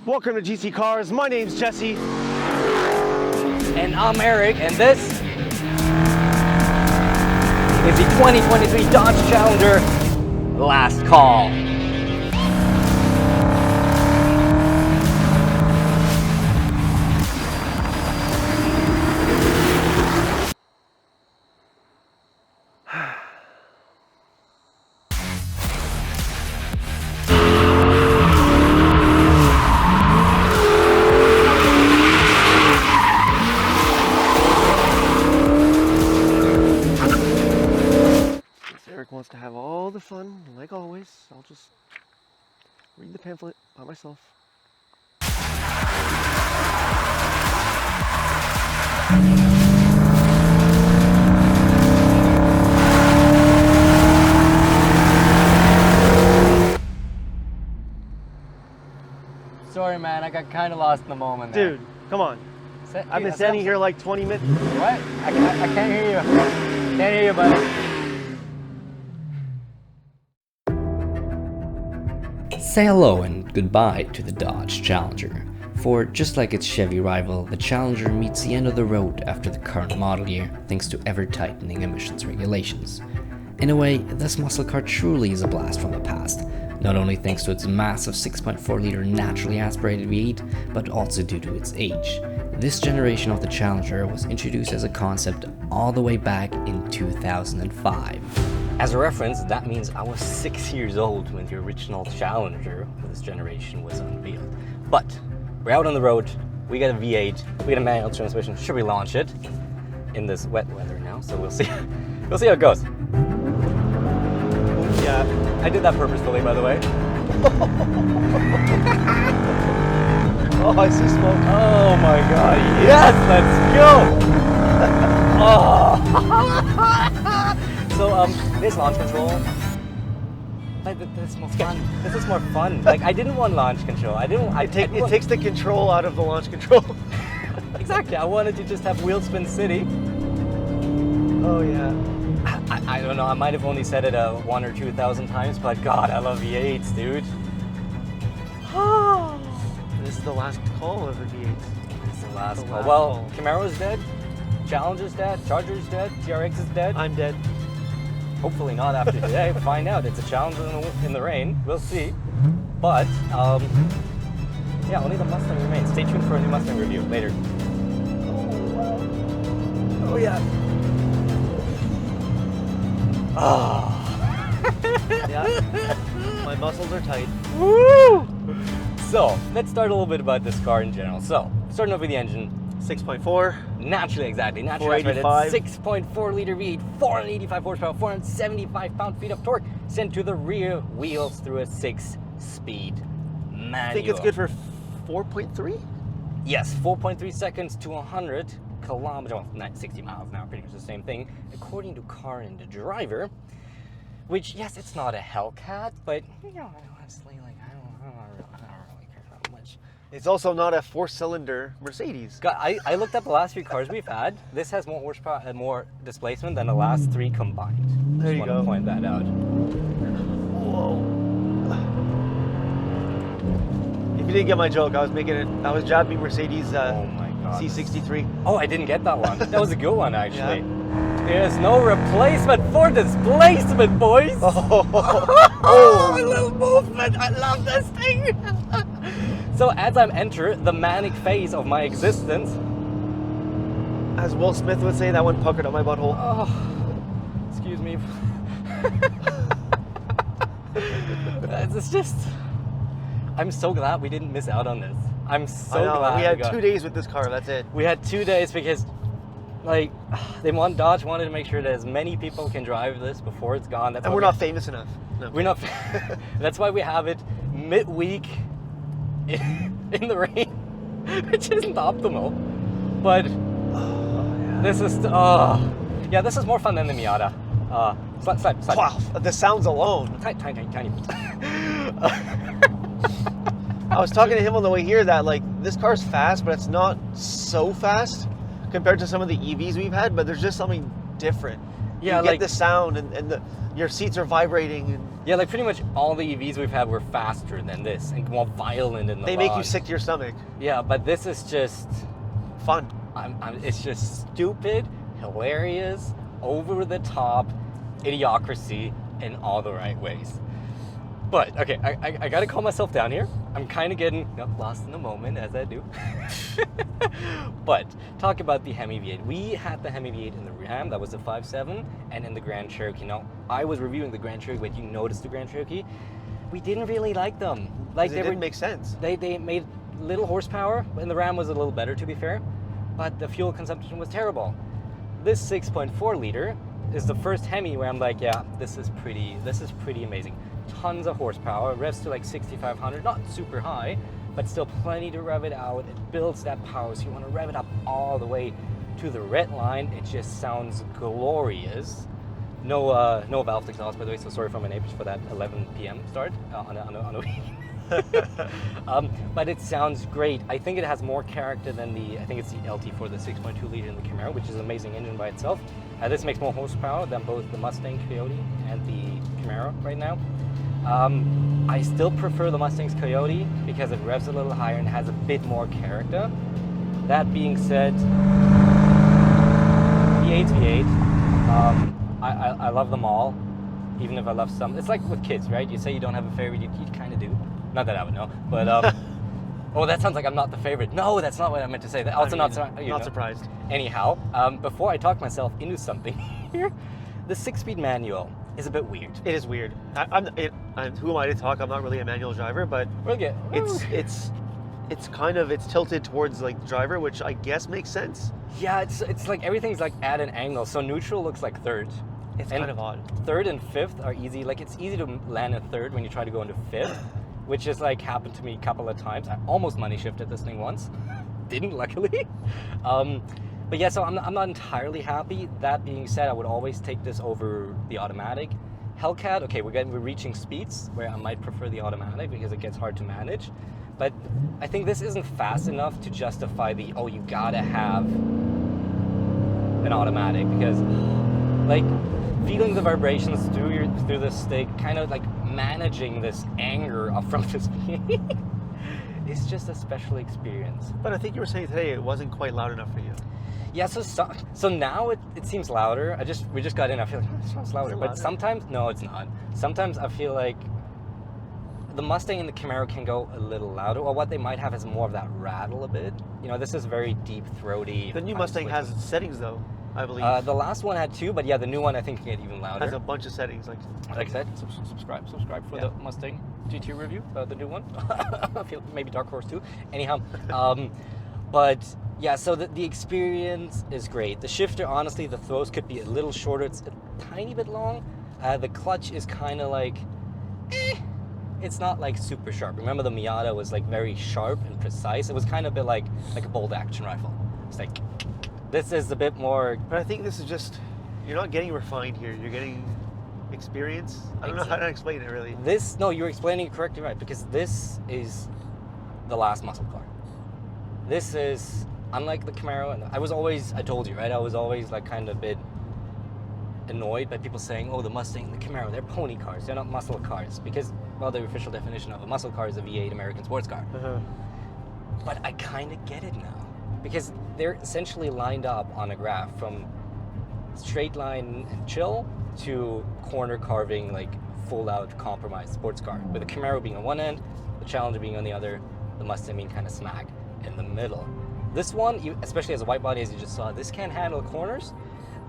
Welcome to GCCars. My name's Jesse. And I'm Eric, and this is the 2023 Dodge Challenger Last Call. Eric wants to have all the fun, like always. I'll just read the pamphlet by myself. Sorry, man, I got kind of lost in the moment there. Dude, come on. I've been standing here like 20 minutes. What? I can't hear you. Can't hear you, buddy. Say hello and goodbye to the Dodge Challenger. For just like its Chevy rival, the Challenger meets the end of the road after the current model year thanks to ever-tightening emissions regulations. In a way, this muscle car truly is a blast from the past, not only thanks to its massive 6.4-liter naturally aspirated V8, but also due to its age. This generation of the Challenger was introduced as a concept all the way back in 2005. As a reference, that means I was 6 years old when the original Challenger for this generation was unveiled. But we're out on the road, we got a V8, we got a manual transmission. Should we launch it in this wet weather now? So we'll see. We'll see how it goes. Yeah, I did that purposefully, by the way. Oh, I see smoke. Oh my god, yes, let's go! Oh. So, this launch control, like, this is more fun. This is more fun. Like, I didn't want launch control. It takes the control out of the launch control. Exactly, I wanted to just have wheel spin city. Oh yeah. I don't know, I might have only said it 1,000 or 2,000 times, but God, I love V8s, dude. This is the last call of the V8s. This is the last call. Well, Camaro's dead, Challenger's dead, Charger's dead, TRX is dead. I'm dead. Hopefully not after today. Find out. It's a Challenger in the rain. We'll see. But, yeah, only the Mustang remains. Stay tuned for a new Mustang review later. Oh, yeah. Oh. Yeah, my muscles are tight. Woo! So, let's start a little bit about this car in general. So, starting off with the engine. 6.4. Naturally 485. 6.4 liter V8, 485 horsepower, 475 pound-feet of torque sent to the rear wheels through a 6-speed manual. I think it's good for 4.3? Yes, 4.3 seconds to 100 kilometers, well, not 60 miles an hour, pretty much the same thing, according to Car and Driver. Which, yes, it's not a Hellcat, but, you know, honestly, like, I don't really care that much. It's also not a 4-cylinder Mercedes. I looked up the last 3 cars we've had. This has more horsepower and more displacement than the last 3 combined. There you Just go. want to point that out. Whoa. If you didn't get my joke, I was jabbing Mercedes Oh my god. C63. Oh, I didn't get that one. That was a good one, actually. Yeah. There's no replacement for displacement, boys. Oh, a little movement. I love this thing. So as I'm entering the manic phase of my existence, as Will Smith would say, that one puckered up my butthole. Oh, excuse me. It's just, I'm so glad we didn't miss out on this. I'm so glad. We had 2 days with this car, that's it. We had 2 days because, like, Dodge wanted to make sure that as many people can drive this before it's gone. And we're not famous enough. No. We're not. That's why we have it midweek in the rain, which isn't optimal. But this is yeah, this is more fun than the Miata. Slide. Wow, the sounds alone. Tiny. I was talking to him on the way here that, like, this car's fast, but it's not so fast compared to some of the EVs we've had, but there's just something different. Yeah, you get the sound and your seats are vibrating. And Yeah, like pretty much all the EVs we've had were faster than this and more violent in the They ride. make you sick to your stomach. Yeah, but this is just Fun. it's just stupid, hilarious, over the top idiocracy in all the right ways. But okay, I gotta calm myself down here. I'm kind of getting lost in the moment, as I do. But talk about the HEMI V8. We had the HEMI V8 in the Ram, that was the 5.7, and in the Grand Cherokee. Now, I was reviewing the Grand Cherokee, but you noticed the Grand Cherokee. We didn't really like them. Like They didn't make sense. They made little horsepower, and the Ram was a little better, to be fair, but the fuel consumption was terrible. This 6.4 liter is the first Hemi where I'm like, yeah, this is pretty amazing. Tons of horsepower, revs to like 6,500, not super high, but still plenty to rev it out. It builds that power, so you want to rev it up all the way to the red line. It just sounds glorious. No valve exhaust, by the way, so sorry for my neighbors for that 11 p.m. start on a weekend. But it sounds great. I think it has more character than I think it's the LT4, the 6.2 liter in the Camaro, which is an amazing engine by itself. This makes more horsepower than both the Mustang Coyote and the Camaro right now. I still prefer the Mustang's Coyote because it revs a little higher and has a bit more character. That being said, V8's V8. I love them all, even if I love some. It's like with kids, right? You say you don't have a favorite, you kind of do. Not that I would know, but oh, that sounds like I'm not the favorite. No, that's not what I meant to say. Also, not surprised. Anyhow, before I talk myself into something here, the 6-speed manual is a bit weird. It is weird. Who am I to talk? I'm not really a manual driver, but it's tilted towards like the driver, which I guess makes sense. Yeah, it's like everything's like at an angle. So neutral looks like third. It's kind of odd. Third and fifth are easy. Like it's easy to land a third when you try to go into fifth, which is like happened to me a couple of times. I almost money shifted this thing once. Didn't, luckily. But yeah, so I'm not entirely happy. That being said, I would always take this over the automatic. Hellcat, okay, we're reaching speeds where I might prefer the automatic because it gets hard to manage. But I think this isn't fast enough to justify you gotta have an automatic, because like feeling the vibrations through the stick, kind of like managing this anger from this V8 is just a special experience. But I think you were saying today it wasn't quite loud enough for you. Yeah, so now it seems louder. We just got in. I feel like it sounds louder, but sometimes no, it's not. Sometimes I feel like the Mustang and the Camaro can go a little louder, or what they might have is more of that rattle a bit. You know, this is very deep throaty. The new Mustang has settings though, I believe. The last one had 2, but yeah, the new one I think can get even louder. Has a bunch of settings, like I said, subscribe for the Mustang GT review, the new one. I feel maybe Dark Horse too. Anyhow, but yeah, so the experience is great. The shifter, honestly, the throws could be a little shorter. It's a tiny bit long. The clutch is kind of like, it's not like super sharp. Remember the Miata was like very sharp and precise. It was kind of a bit like a bolt action rifle. It's like, this is a bit more. But I think this is just, you're not getting refined here. You're getting experience. I don't know how to explain it really. No, you're explaining it correctly, right? Because this is the last muscle car. This is, unlike the Camaro, and I told you, right? I was always like kind of a bit annoyed by people saying, oh, the Mustang and the Camaro, they're pony cars, they're not muscle cars. Because, well, the official definition of a muscle car is a V8 American sports car. But I kind of get it now. Because they're essentially lined up on a graph from straight line and chill to corner carving, like full out compromised sports car. With the Camaro being on one end, the Challenger being on the other, the Mustang being kind of smack in the middle. This one, especially as a white body, as you just saw, this can't handle corners,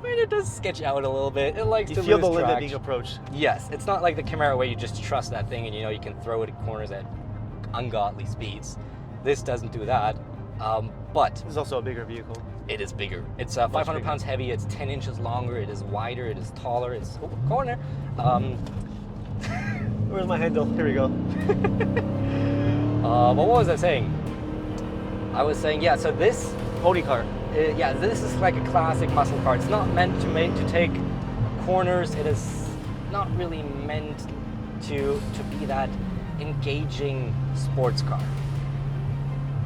but it does sketch out a little bit. It likes to lose You feel the limit traction. being approached. Yes, it's not like the Camaro where you just trust that thing and you know you can throw it at corners at ungodly speeds. This doesn't do that, but This is also a bigger vehicle. it is bigger. It's 500 pounds heavy, it's 10 inches longer, it is wider, it is taller, it's corner. Where's my handle? Here we go. What was I saying? I was saying, yeah, so this, Pony car. this is like a classic muscle car. It's not meant to take corners. It is not really meant to be that engaging sports car,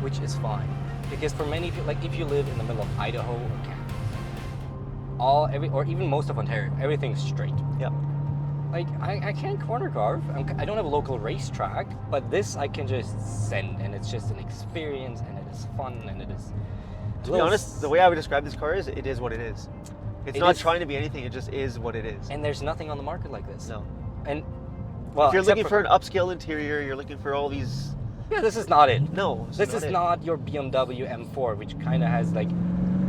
which is fine. Because for many people, like if you live in the middle of Idaho or Kansas, or even most of Ontario, everything's straight. Yep. Like, I can't corner carve. I don't have a local racetrack, but this I can just send, and it's just an experience, and it is fun, and it is... To be honest, the way I would describe this car is, it is what it is. It's not trying to be anything, it just is what it is. And there's nothing on the market like this. No. And, well, if you're looking for an upscale interior, you're looking for all these... Yeah, this is not it. No, this is not your BMW M4, which kind of has, like,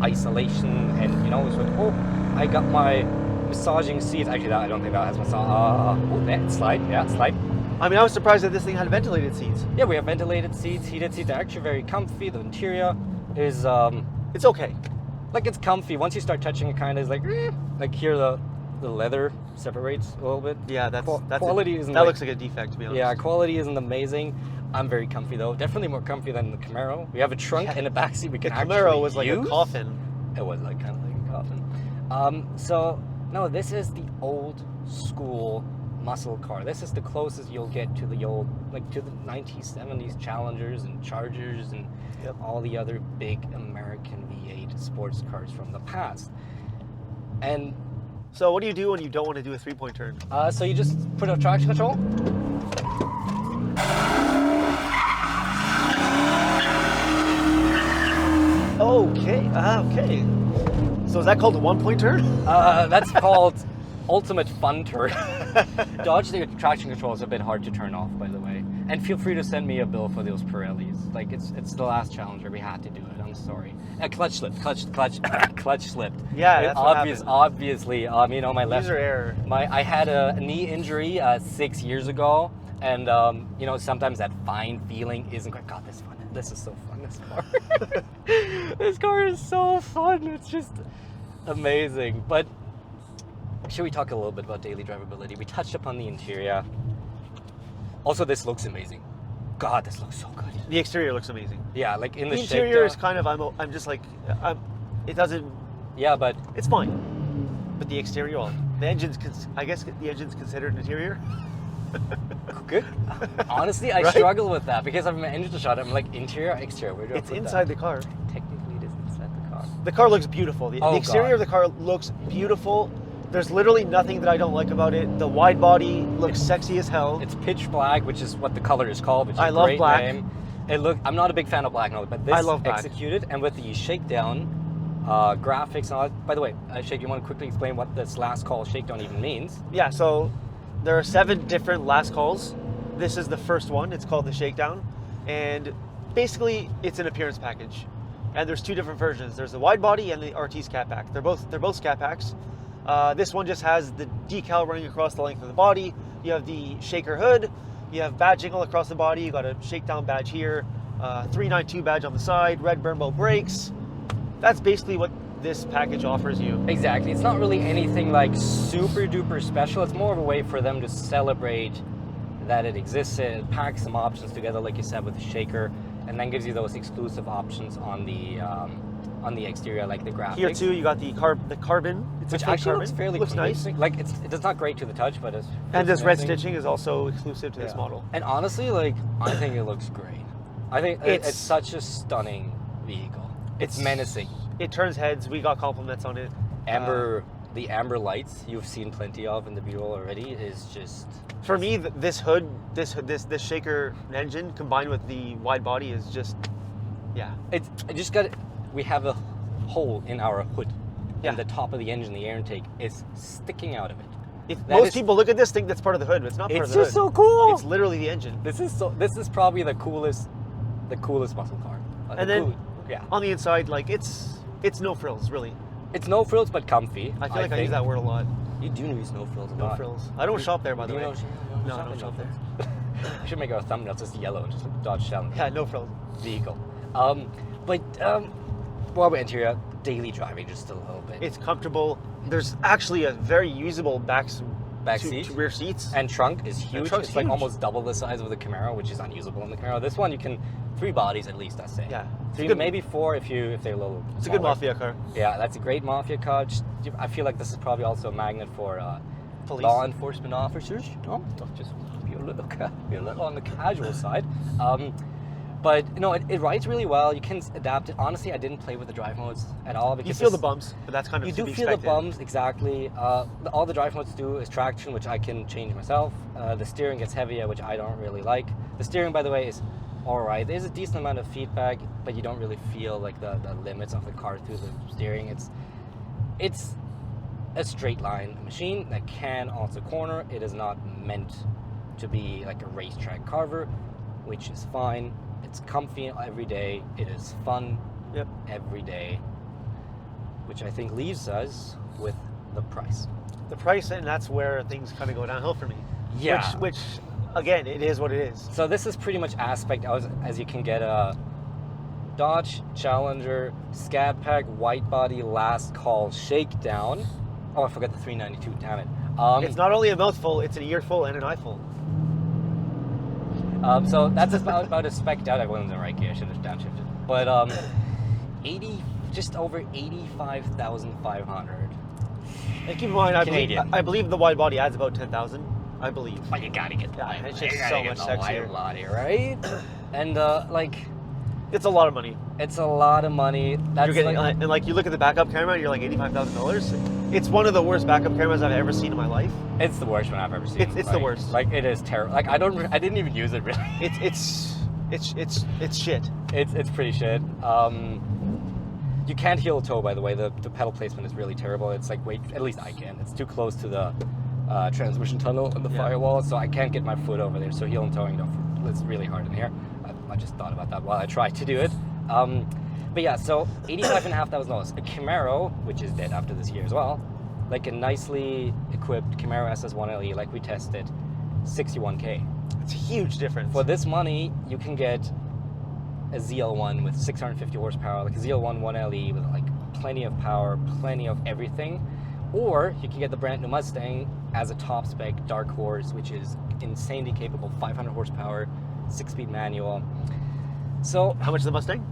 isolation, and, you know, it's like, oh, I got my massaging seats. Actually, I don't think that has massage. Oh, yeah, slide. Yeah, slide. I mean, I was surprised that this thing had ventilated seats. Yeah, we have ventilated seats, heated seats. They're actually very comfy. The interior is... It's okay. Like, it's comfy. Once you start touching it, kind of is like here the leather separates a little bit. Yeah, that's quality isn't. That looks like a defect, to be honest. Yeah, quality isn't amazing. I'm very comfy though. Definitely more comfy than the Camaro. We have a trunk and a backseat we can actually The Camaro was like use. a coffin. It was like kind of like a coffin. So no, this is the old school muscle car. This is the closest you'll get to the old, like to the 1970s Challengers and Chargers and all the other big American V8 sports cars from the past. And so what do you do when you don't want to do a 3-point turn? so you just put a traction control. Okay, okay. So is that called a 1-point turn? That's called ultimate fun turn. Dodge, the traction control is a bit hard to turn off, by the way. And feel free to send me a bill for those Pirellis. Like, it's the last Challenger. We had to do it. I'm sorry. Clutch slipped. Clutch slipped. Yeah, that's what happened. Obviously, you know, my left... User error. I had a knee injury 6 years ago, and you know, sometimes that fine feeling isn't quite... God, this is fun. This is so fun, this car. This car is so fun. It's just amazing. But should we talk a little bit about daily drivability? We touched upon the interior. Also, this looks amazing. God, this looks so good. The exterior looks amazing. Yeah, like in the interior is kind of, I'm just like, it doesn't... Yeah, but... It's fine. But the exterior, well, the engine's, I guess the engine's considered an interior. Good. Honestly, I right? struggle with that because I'm an engine shot. I'm like, interior, exterior. Where do I put inside that? the car. Technically, it is inside the car. The car looks beautiful. The exterior of the car looks beautiful. There's literally nothing that I don't like about it. The wide body looks sexy as hell. It's pitch black, which is what the color is called, which is a great name. I'm not a big fan of black, no, but this I love black. Executed, and with the shakedown graphics and all that. By the way, Shake, you want to quickly explain what this last call shakedown even means? Yeah, so there are 7 different last calls. This is the first one. It's called the Shakedown. And basically, it's an appearance package. And there's 2 different versions. There's the wide body and the RT Scat Pack. They're both Scat Packs. This one just has the decal running across the length of the body. You have the shaker hood. You have badging all across the body. You got a Shakedown badge here, 392 badge on the side, red Brembo brakes. That's basically what this package offers you. Exactly. It's not really anything like super duper special. It's more of a way for them to celebrate that it exists. It packs some options together, like you said, with the shaker, and then gives you those exclusive options on the exterior, like the graphics. Here too, you got the carbon, which actually looks fairly nice. Like it's not great to the touch, but it's and this red stitching is also exclusive to this model. And honestly, like I think it looks great. I think it's such a stunning vehicle. It's menacing. It turns heads. We got compliments on it. The amber lights you've seen plenty of in the B-roll already is just... For me, this hood, this shaker engine combined with the wide body is just, yeah. We have a hole in our hood. Yeah. And the top of the engine, the air intake, is sticking out of it. Most people look at this, think that's part of the hood, but it's not part of the hood. It's just so cool. It's literally the engine. This is probably the coolest muscle car. And then on the inside, like it's no frills, really. It's no frills, but comfy. I feel like I use that word a lot. You do use no frills a lot. No frills. I don't shop there, by the way. No, I don't shop there. We should make our thumbnail just yellow and just like Dodge Challenger. Yeah, no frills. Vehicle. While we're interior, daily driving just a little bit. It's comfortable. There's actually a very usable back seat. Rear seats. And trunk is huge. It's like almost double the size of the Camaro, which is unusable in the Camaro. This one you can 3 bodies at least, I say. Yeah. 3, maybe 4 if they're a little It's smaller. a good mafia car. Yeah, that's a great mafia car. I feel like this is probably also a magnet for law enforcement officers. Just be a little on the casual side. But no, it rides really well. You can adapt it. Honestly, I didn't play with the drive modes at all because You feel the bumps, but that's kind of you to do be feel the expected. bumps, exactly. All the drive modes do is traction, which I can change myself. The steering gets heavier, which I don't really like. The steering, by the way, is all right. There's a decent amount of feedback, but you don't really feel like the limits of the car through the steering. It's a straight line machine that can also corner. It is not meant to be like a racetrack carver, which is fine. It's comfy every day. It is fun every day, which I think leaves us with the price. The price, and that's where things kind of go downhill for me. Yeah. Which again, it is what it is. So this is pretty much aspect as you can get a Dodge Challenger Scat Pack Widebody Last Call Shakedown. Oh, I forgot the 392. Damn it. It's not only a mouthful; it's an earful and an eyeful. So that's about as spec'd out. I wasn't in the right gear. I should have downshifted. But just over 85,500. And keep in mind, Canadian. I believe the wide body adds about 10,000. I believe. But you gotta get the Yeah, it's just you gotta so get much the sexier. Widebody, right? And like, It's a lot of money. it's a lot of money. That's You're getting, like, and like you look at the backup camera, you're like $85,000. It's one of the worst backup cameras I've ever seen in my life. it's the worst one I've ever seen. It's the worst. Like it is terrible. Like I didn't even use it really. It's shit. It's pretty shit. You can't heel toe, by the way. The pedal placement is really terrible. It's like, wait, at least I can. It's too close to the transmission tunnel and the firewall, so I can't get my foot over there. So heel and towing, it's really hard in here. I just thought about that while I tried to do it. But yeah, so $85,500. A Camaro, which is dead after this year as well, like a nicely equipped Camaro SS1 LE, like we tested, 61K. It's a huge difference. For this money, you can get a ZL1 with 650 horsepower, like a ZL1 1LE with like plenty of power, plenty of everything. Or you can get the brand new Mustang as a top spec Dark Horse, which is insanely capable, 500 horsepower, 6-speed manual. So How much is the Mustang?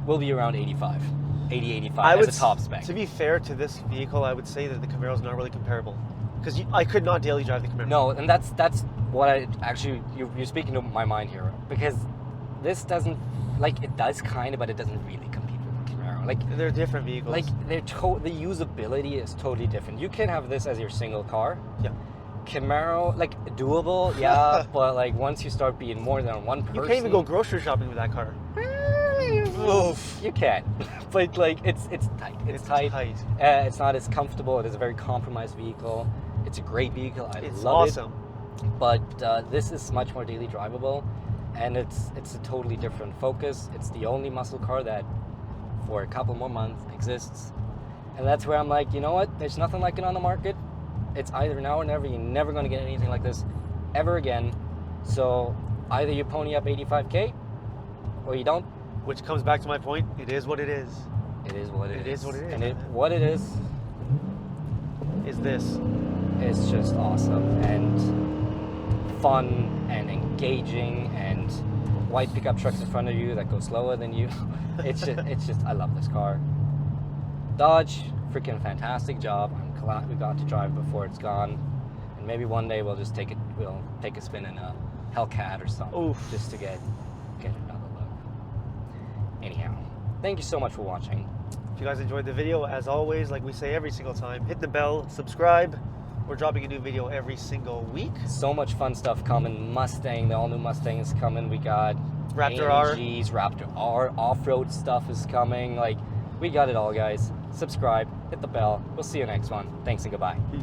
will be around 85 as a top spec. To be fair to this vehicle, I would say that the Camaro's not really comparable. Because I could not daily drive the Camaro. No, and that's what I actually, you're speaking to my mind here, because this doesn't, like, it does kind of, but it doesn't really compete with the Camaro. Like, They're different vehicles. like the usability is totally different. You can have this as your single car. Yeah. Camaro, like, doable, yeah, but like once you start being more than one person, You can't even go grocery shopping with that car. Oof. You can, but like it's tight. It's tight. It's not as comfortable. It is a very compromised vehicle. It's a great vehicle. I It's love awesome. it. But this is much more daily drivable, and it's a totally different focus. It's the only muscle car that, for a couple more months, exists, and that's where I'm like, you know what? There's nothing like it on the market. It's either now or never. You're never going to get anything like this ever again. So either you pony up 85K, or you don't. Which comes back to my point. It is what it is. It is what It is what it is, And man. what it is This. is just awesome and fun and engaging, and white pickup trucks in front of you that go slower than you. It's just I love this car. Dodge, freaking fantastic job. I'm glad we got to drive before it's gone, and maybe one day we'll take a spin in a Hellcat or something. Oof. Just to get another look. Anyhow, thank you so much for watching. If you guys enjoyed the video, as always, like we say every single time, hit the bell, subscribe. We're dropping a new video every single week. So much fun stuff coming. Mustang, the all-new Mustang is coming. We got Raptor R. AMGs, Raptor R, off-road stuff is coming. Like, we got it all, guys. Subscribe, hit the bell. We'll see you next one. Thanks and goodbye. Peace.